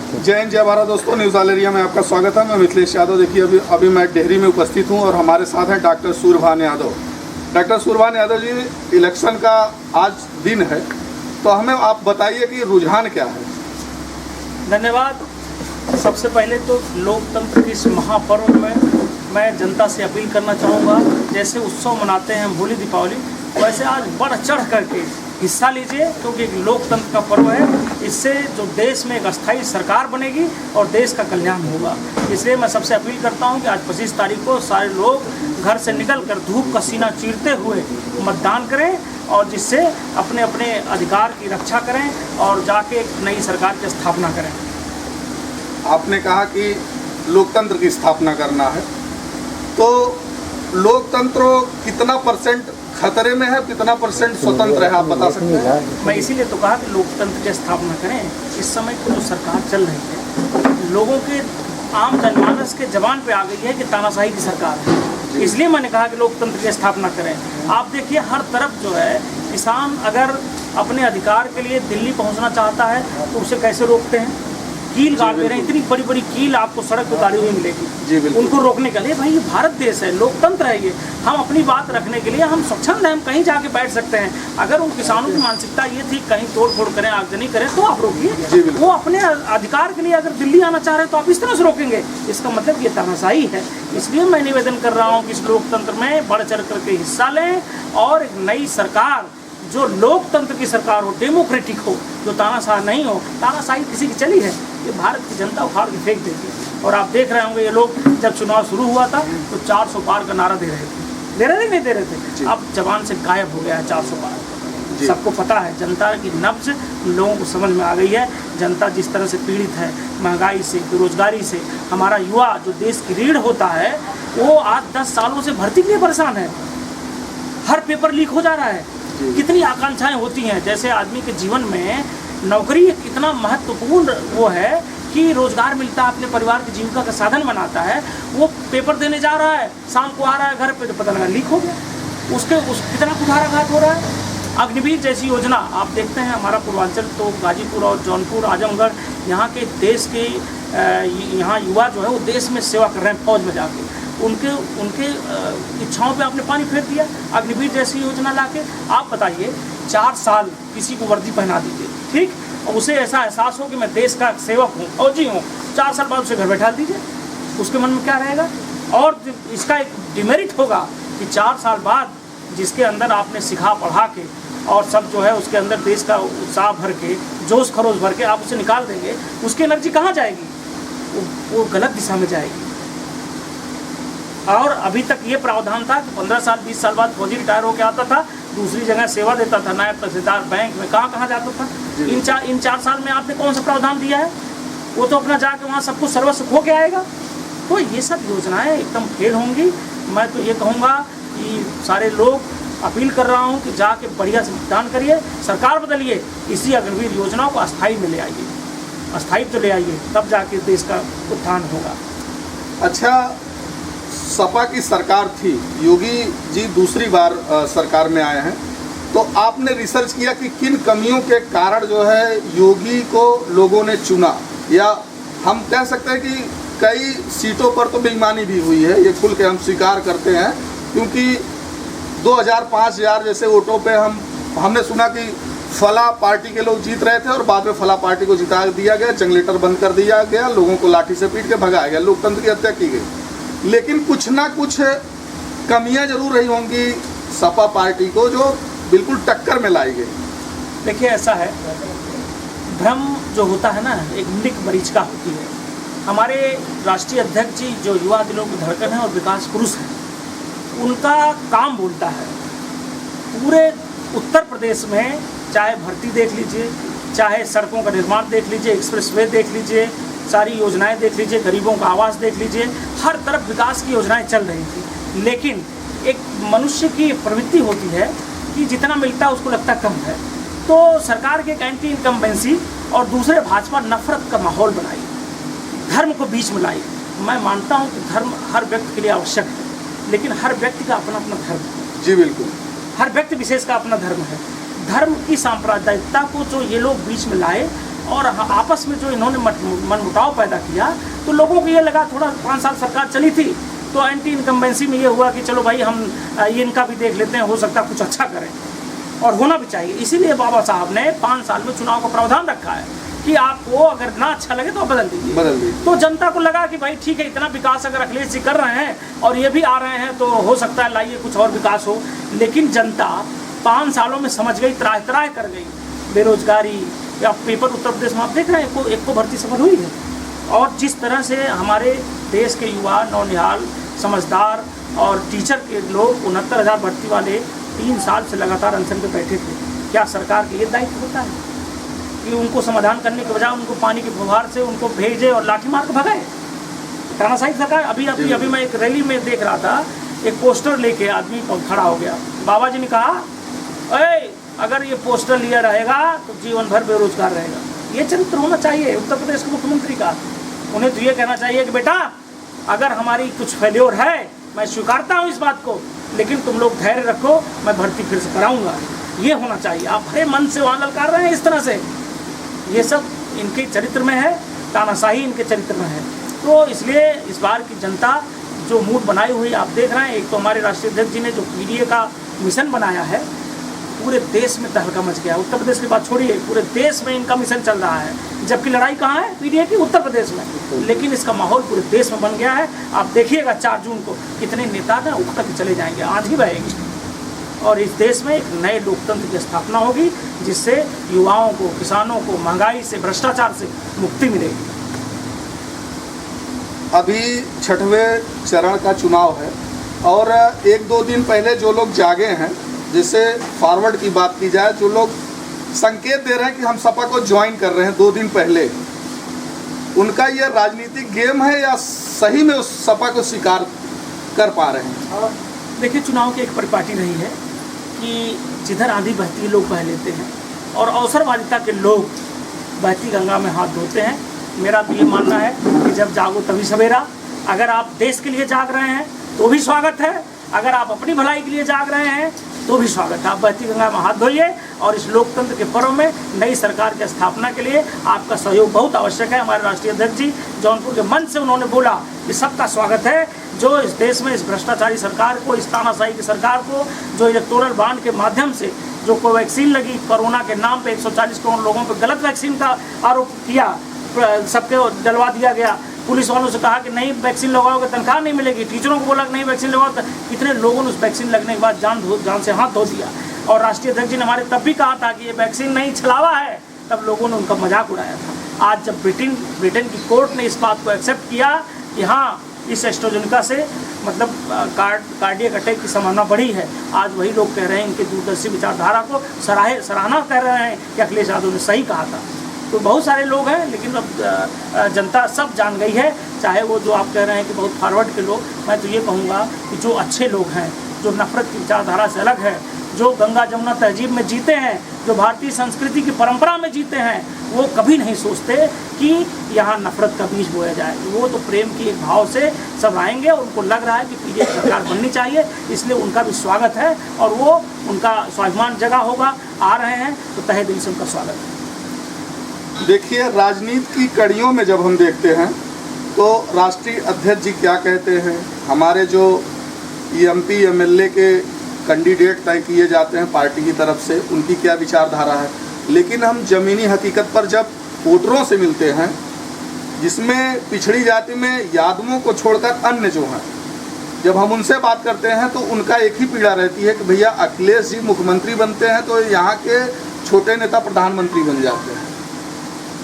जय हिंद जय भारत दोस्तों, न्यूज़ ऑल एरिया में आपका स्वागत है। मैं मिथिलेश यादव। देखिए अभी मैं डेहरी में उपस्थित हूं और हमारे साथ हैं doctor Suryabhan Yadav. Doctor Suryabhan Yadav ji, election का आज दिन है, तो हमें आप बताइए कि रुझान क्या है। धन्यवाद। सबसे पहले तो लोकतंत्र के इस महापर्व में मैं जनता से अपील करना चाहूँगा, जैसे उत्सव मनाते हैं होली दीपावली, वैसे आज बढ़ चढ़ करके हिस्सा लीजिए, क्योंकि एक लोकतंत्र का पर्व है। इससे जो देश में एक अस्थायी सरकार बनेगी और देश का कल्याण होगा। इसलिए मैं सबसे अपील करता हूं कि आज 25 तारीख को सारे लोग घर से निकलकर धूप का सीना चीरते हुए मतदान करें और जिससे अपने अपने अधिकार की रक्षा करें और जाके एक नई सरकार की स्थापना करें। आपने कहा कि लोकतंत्र की स्थापना करना है, तो लोकतंत्र कितना परसेंट खतरे में है, कितना परसेंट स्वतंत्र है, आप बता सकते हैं? मैं इसीलिए तो कहा कि लोकतंत्र की स्थापना करें। इस समय की जो सरकार चल रही है, लोगों के आम जनमानस के जबान पे आ गई है कि तानाशाही की सरकार है। इसलिए मैंने कहा कि लोकतंत्र की स्थापना करें। आप देखिए, हर तरफ जो है किसान अगर अपने अधिकार के लिए दिल्ली पहुंचना चाहता है तो उसे कैसे रोकते हैं? कील गाड़ दे रहे हैं, इतनी बड़ी बड़ी कील आपको सड़क पर गाड़ी हुई मिलेगी उनको रोकने के लिए। भाई ये भारत देश है, लोकतंत्र है ये। हम अपनी बात रखने के लिए हम स्वच्छंद हैं, हम कहीं जाके बैठ सकते हैं। अगर उन किसानों की मानसिकता ये थी कहीं तोड़ फोड़ करें, आगजनी करें, तो आप रोकिए। वो अपने अधिकार के लिए अगर दिल्ली आना चाह रहे हैं तो आप इस तरह से रोकेंगे, इसका मतलब ये तानाशाही है। इसलिए मैं निवेदन कर रहा हूँ कि इस लोकतंत्र में बढ़ चढ़ करके हिस्सा लें और एक नई सरकार जो लोकतंत्र की सरकार हो, डेमोक्रेटिक हो, जो तानाशाह नहीं हो। तानाशाही किसी की चली है, ये भारत की जनता उखाड़ के फेंक देती है। और आप देख रहे होंगे, ये लोग जब चुनाव शुरू हुआ था तो 400 पार का नारा दे रहे थे, नहीं दे रहे थे। अब जबान से गायब हो गया है 400 पार। सबको पता है, जनता की नब्ज लोगों को समझ में आ गई है। जनता जिस तरह से पीड़ित है महंगाई से, बेरोजगारी से। हमारा युवा जो देश की रीढ़ होता है, वो आज 10 सालों से भर्ती के लिए परेशान है। हर पेपर लीक हो जा रहा है। कितनी आकांक्षाएं होती हैं, जैसे आदमी के जीवन में नौकरी इतना महत्वपूर्ण वो है कि रोजगार मिलता है, अपने परिवार की जीविका का साधन बनाता है। वो पेपर देने जा रहा है, शाम को आ रहा है घर पे तो पता लगा लीक हो गया। कितना कुठाराघात हो रहा है। अग्निवीर जैसी योजना आप देखते हैं, हमारा पूर्वांचल तो गाजीपुर और जौनपुर, आजमगढ़, यहाँ के देश के यहाँ युवा जो है वो देश में सेवा कर रहे हैं, फौज में जाके। उनके इच्छाओं पे आपने पानी फेर दिया अग्निवीर जैसी योजना लाके। आप बताइए, 4 साल किसी को वर्दी पहना दीजिए, ठीक, और उसे ऐसा एहसास हो कि मैं देश का सेवक हूँ, फौजी हूँ। 4 साल बाद उसे घर बैठा दीजिए, उसके मन में क्या रहेगा? और इसका एक डिमेरिट होगा कि 4 साल बाद जिसके अंदर आपने सिखा पढ़ा के और सब जो है उसके अंदर देश का उत्साह भर के, जोश खरोश भर के आप उसे निकाल देंगे, उसकी एनर्जी कहाँ जाएगी? वो गलत दिशा में जाएगी। और अभी तक ये प्रावधान था कि 15 साल 20 साल बाद फौजी रिटायर होकर आता था, दूसरी जगह सेवा देता था, नायब तहसीलदार, बैंक में, कहाँ जाता था। इन 4 साल में आपने कौन सा प्रावधान दिया है? वो तो अपना जाके वहाँ सब कुछ सर्वस्व खो के आएगा। तो ये सब योजनाएं एकदम फेल होंगी। मैं तो ये कहूँगा कि सारे लोग, अपील कर रहा हूँ कि जाके बढ़िया से मतदान करिए, सरकार बदलिए, इसी अग्निवीर योजनाओं को अस्थायी में ले आइए, अस्थायित्व ले आइए, तब जाके देश का उत्थान होगा। अच्छा, सपा की सरकार थी, योगी जी दूसरी बार सरकार में आए हैं, तो आपने रिसर्च किया कि किन कमियों के कारण जो है योगी को लोगों ने चुना, या हम कह सकते हैं कि कई सीटों पर तो बेईमानी भी हुई है, ये खुल के हम स्वीकार करते हैं। क्योंकि 2000-5000 जैसे वोटों पे हमने सुना कि फला पार्टी के लोग जीत रहे थे और बाद में फला पार्टी को जिता दिया गया, जनरेटर बंद कर दिया गया, लोगों को लाठी से पीट के भगाया गया, लोकतंत्र की हत्या की गई। लेकिन कुछ ना कुछ कमियां जरूर रही होंगी सपा पार्टी को, जो बिल्कुल टक्कर में लाई गई। देखिए, ऐसा है, भ्रम जो होता है ना, एक मृग मरीचिका होती है। हमारे राष्ट्रीय अध्यक्ष जी जो युवा दिलों की धड़कन है और विकास पुरुष हैं, उनका काम बोलता है। पूरे उत्तर प्रदेश में चाहे भर्ती देख लीजिए, चाहे सड़कों का निर्माण देख लीजिए, एक्सप्रेसवे देख लीजिए, सारी योजनाएं देख लीजिए, गरीबों का आवास देख लीजिए, हर तरफ विकास की योजनाएं चल रही थी। लेकिन एक मनुष्य की प्रवृत्ति होती है कि जितना मिलता है उसको लगता कम है। तो सरकार के एक एंटी इनकम्बेंसी और दूसरे भाजपा नफरत का माहौल बनाई, धर्म को बीच में लाई। मैं मानता हूँ कि धर्म हर व्यक्ति के लिए आवश्यक है, लेकिन हर व्यक्ति का अपना अपना धर्म है। जी बिल्कुल, हर व्यक्ति विशेष का अपना धर्म है। धर्म की सांप्रदायिकता को जो ये लोग बीच में लाए और आपस में जो इन्होंने मनमुटाव पैदा किया, तो लोगों को ये लगा थोड़ा 5 साल सरकार चली थी तो एंटी इनकम्बेंसी में ये हुआ कि चलो भाई हम ये इनका भी देख लेते हैं, हो सकता है कुछ अच्छा करें, और होना भी चाहिए। इसीलिए बाबा साहब ने 5 साल में चुनाव का प्रावधान रखा है कि आपको अगर ना अच्छा लगे तो बदल दीजिए। तो जनता को लगा कि भाई ठीक है, इतना विकास अगर अखिलेश जी कर रहे हैं और ये भी आ रहे हैं तो हो सकता है लाइए कुछ और विकास हो। लेकिन जनता 5 सालों में समझ गई, त्राह त्राह कर गई। बेरोजगारी या पेपर उत्तर प्रदेश में आप देख रहे हैं एक को भर्ती सफल हुई है। और जिस तरह से हमारे देश के युवा नौनिहाल समझदार और टीचर के लोग 69,000 भर्ती वाले 3 साल से लगातार अनशन पे बैठे थे, क्या सरकार का ये दायित्व होता है कि उनको समाधान करने के बजाय उनको पानी के फुहार से उनको भेजे और लाठी मार के भगाए? तानाशाही सरकार। अभी मैं एक रैली में देख रहा था, एक पोस्टर लेके आदमी खड़ा हो गया। बाबा जी ने कहा, अरे अगर ये पोस्टर लिया रहेगा तो जीवन भर बेरोजगार रहेगा। ये चरित्र होना चाहिए उत्तर प्रदेश के मुख्यमंत्री का। उन्हें तो ये कहना चाहिए कि बेटा अगर हमारी कुछ फेल्योर है, मैं स्वीकारता हूँ इस बात को, लेकिन तुम लोग धैर्य रखो, मैं भर्ती फिर से कराऊंगा। ये होना चाहिए। आप भरे मन से वहाँ ललकार रहे हैं इस तरह से, ये सब इनके चरित्र में है, तानाशाही इनके चरित्र में है। तो इसलिए इस बार की जनता जो मूड बनाई हुई आप देख रहे हैं। एक तो हमारे राष्ट्रीय अध्यक्ष जी ने जो पीडीए का मिशन बनाया है, पूरे देश में तहलका मच गया। उत्तर प्रदेश की बात छोड़िए, पूरे देश में इनका मिशन चल रहा है, जबकि लड़ाई कहाँ है पीडीए की? उत्तर प्रदेश में। लेकिन इसका माहौल पूरे देश में बन गया है। आप देखिएगा 4 जून को कितने नेता ना उठ कर चले जाएंगे, आंधी बहेगी, और इस देश में एक नए लोकतंत्र की स्थापना होगी, जिससे युवाओं को, किसानों को महंगाई से, भ्रष्टाचार से मुक्ति मिलेगी। अभी 6वें चरण का चुनाव है और 1-2 दिन पहले जो लोग जागे हैं, जैसे फॉरवर्ड की बात की जाए, जो लोग संकेत दे रहे हैं कि हम सपा को ज्वाइन कर रहे हैं 2 दिन पहले, उनका ये राजनीतिक गेम है या सही में उस सपा को स्वीकार कर पा रहे हैं? देखिए, चुनाव की एक परिपाटी रही है कि जिधर आंधी बहती है लोग बह लेते हैं, और अवसरवादिता के लोग बहती गंगा में हाथ धोते हैं। मेरा तो ये मानना है कि जब जागो तभी सवेरा। अगर आप देश के लिए जाग रहे हैं तो भी स्वागत है, अगर आप अपनी भलाई के लिए जाग रहे हैं तो भी स्वागत है। आप बहती गंगा में हाथ धोइए, और इस लोकतंत्र के पर्व में नई सरकार की स्थापना के लिए आपका सहयोग बहुत आवश्यक है। हमारे राष्ट्रीय अध्यक्ष जी जौनपुर के मंच से उन्होंने बोला कि सबका स्वागत है, जो इस देश में इस भ्रष्टाचारी सरकार को, इस तानाशाही की सरकार को, जो इलेक्टोरल बॉन्ड के माध्यम से जो कोवैक्सीन लगी, कोरोना के नाम पे 140 करोड़ लोगों पर गलत वैक्सीन का आरोप किया, सबके डलवा दिया गया। पुलिस वालों से कहा कि नहीं वैक्सीन लगाओगे तनख्वाह नहीं मिलेगी, टीचरों को बोला कि नहीं वैक्सीन लगाओ, तो कितने लोगों ने उस वैक्सीन लगने के बाद जान से हाथ धो दिया। और राष्ट्रीय अध्यक्ष जी ने हमारे तब भी कहा था कि ये वैक्सीन नहीं छलावा है, तब लोगों ने उनका मजाक उड़ाया था। आज जब ब्रिटेन की कोर्ट ने इस बात को एक्सेप्ट किया कि हाँ, इस एस्ट्राजेनेका से मतलब कार्डियक अटैक की संभावना बढ़ी है, आज वही लोग कह रहे हैं, इनके दूरदर्शी विचारधारा को सराहना कर रहे हैं कि अखिलेश यादव ने सही कहा था। तो बहुत सारे लोग हैं, लेकिन अब जनता सब जान गई है, चाहे वो जो आप कह रहे हैं कि बहुत फॉरवर्ड के लोग। मैं तो ये कहूँगा कि जो अच्छे लोग हैं, जो नफरत की विचारधारा से अलग है, जो गंगा जमुना तहजीब में जीते हैं, जो भारतीय संस्कृति की परंपरा में जीते हैं, वो कभी नहीं सोचते कि यहाँ नफरत का बीज बोया जाए। वो तो प्रेम की एक भाव से सब आएंगे, उनको लग रहा है कि पीडीए सरकार बननी चाहिए, इसलिए उनका भी स्वागत है, और वो उनका स्वाभिमान जगह होगा। आ रहे हैं तो तहे दिल से उनका स्वागत है। देखिए, राजनीति की कड़ियों में जब हम देखते हैं तो राष्ट्रीय अध्यक्ष जी क्या कहते हैं, हमारे जो एमपी एमएलए के कैंडिडेट तय किए जाते हैं पार्टी की तरफ से, उनकी क्या विचारधारा है, लेकिन हम ज़मीनी हकीकत पर जब वोटरों से मिलते हैं, जिसमें पिछड़ी जाति में यादवों को छोड़कर अन्य जो हैं, जब हम उनसे बात करते हैं तो उनका एक ही पीड़ा रहती है कि भैया अखिलेश जी मुख्यमंत्री बनते हैं तो यहाँ के छोटे नेता प्रधानमंत्री बन जाते हैं।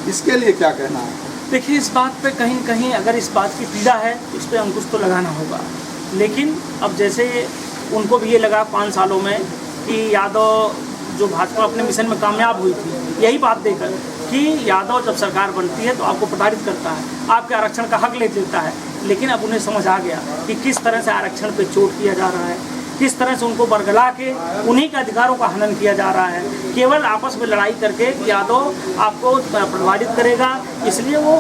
इसके लिए क्या कहना है? देखिए, इस बात पे कहीं कहीं अगर इस बात की पीड़ा है तो इस पर अंकुश तो लगाना होगा। लेकिन अब जैसे उनको भी ये लगा 5 सालों में कि यादव जो भाजपा अपने मिशन में कामयाब हुई थी, यही बात देकर कि यादव जब सरकार बनती है तो आपको प्रताड़ित करता है, आपके आरक्षण का हक ले लेता है। लेकिन अब उन्हें समझ आ गया कि किस तरह से आरक्षण पे चोट किया जा रहा है, किस तरह से उनको बरगला के उन्हीं के अधिकारों का हनन किया जा रहा है। केवल आपस में लड़ाई करके यादव आपको प्रभावित करेगा, इसलिए वो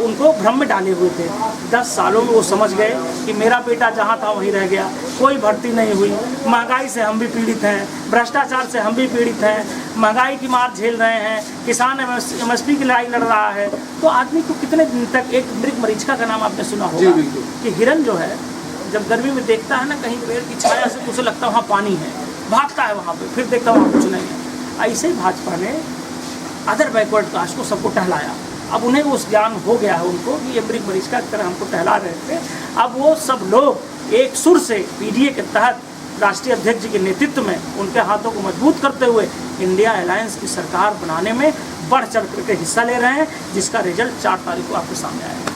उनको भ्रम में डाले हुए थे। 10 सालों में वो समझ गए कि मेरा बेटा जहाँ था वहीं रह गया, कोई भर्ती नहीं हुई, महंगाई से हम भी पीड़ित हैं, भ्रष्टाचार से हम भी पीड़ित हैं, महंगाई की मार झेल रहे हैं, किसान MSP की लड़ाई लड़ रहा है, तो आदमी को कितने दिन तक, एक मृग मरीचिका का नाम आपने सुना होगा कि हिरन जो है जब गर्मी में देखता है ना कहीं पेड़ की छाया से, तो उसे लगता है वहाँ पानी है, भागता है वहाँ पे, फिर देखता है वहाँ कुछ नहीं है। ऐसे ही भाजपा ने अदर बैकवर्ड कास्ट को सबको टहलाया। अब उन्हें उस ज्ञान हो गया है उनको कि ये मृग मरीचिका की तरह हमको टहला रहे थे। अब वो सब लोग एक सुर से PDA के तहत राष्ट्रीय अध्यक्ष जी के नेतृत्व में उनके हाथों को मजबूत करते हुए इंडिया अलायंस की सरकार बनाने में बढ़ चढ़ करके हिस्सा ले रहे हैं, जिसका रिजल्ट 4 तारीख को आपके सामने आएगा।